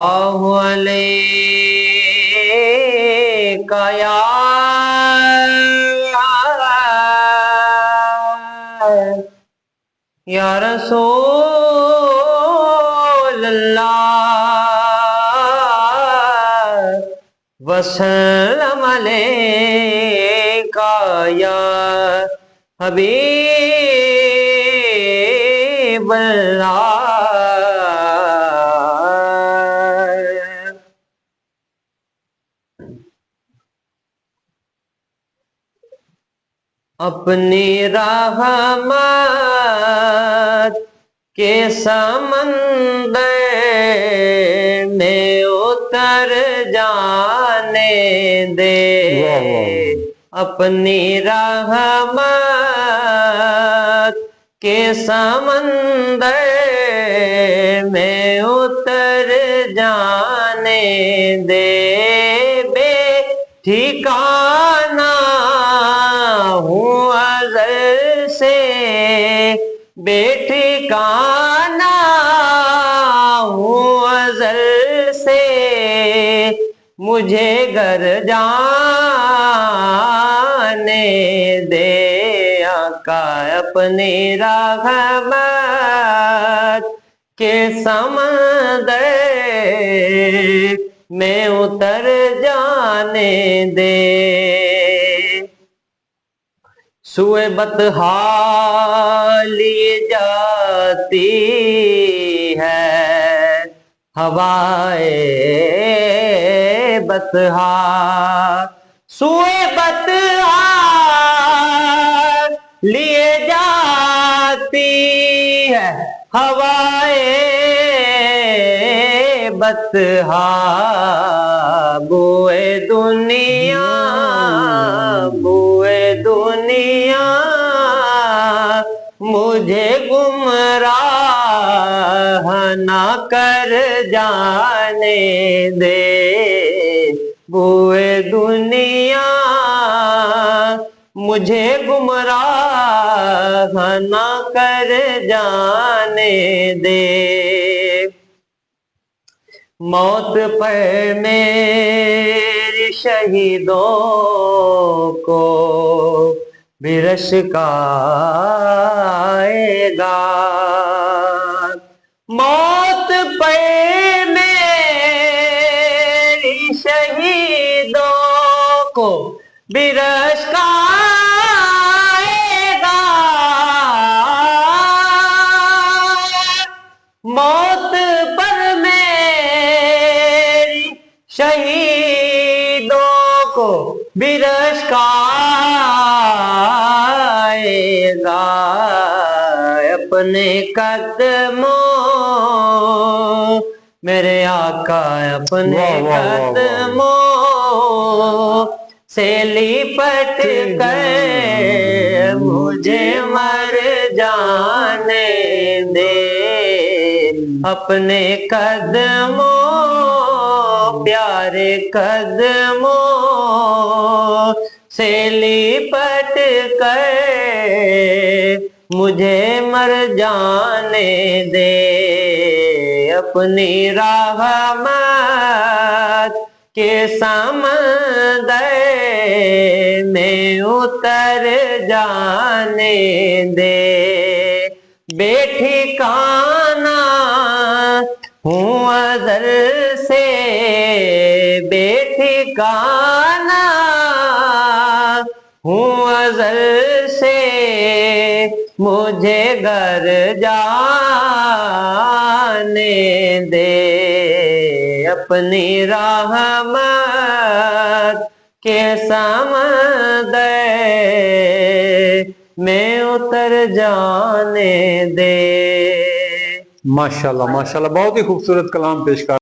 अलैका या रसूल अल्लाह वसल्लम अलैका या हबीब अल्लाह। अपनी रहमत के समंदर में उतर जाने दे। अपनी रहमत के समंदर में उतर जाने दे। बेठिकाना हूँ अज़ल से, बेठिकाना हूँ अज़ल से, मुझे घर जाने दे। आका अपनी रहमत के समंदर में उतर जाने दे। सुए बतहा लिए जाती है हवाए बतहा। सुए बतहा लिए जाती है हवाए बतहा। बुए दुनिया बुए दुनिया मुझे गुमराह ना कर जाने दे। बुए दुनिया मुझे गुमराह ना कर जाने दे। मौत पर मेरे शहीदों को भी रश्क आएगा। मौत पर मेरी शहीदों को भी रश्क आएगा। मौत पर मेरी शहीदों को भी रश्क आएगा। अपने कदमों मेरे आका अपने कदमों से लिपट कर मुझे मर जाने दे। अपने कदमों प्यारे कदमों से लिपट कर मुझे मर जाने दे। अपनी रहमत के समंदर में उतर जाने दे। बेठिकाना हूँ अज़ल से, बेठिकाना हूँ अज़ल से, मुझे घर जाने दे। अपनी रहमत के समंदर में उतर जाने दे। माशाल्लाह माशाल्लाह, बहुत ही खूबसूरत कलाम पेश कर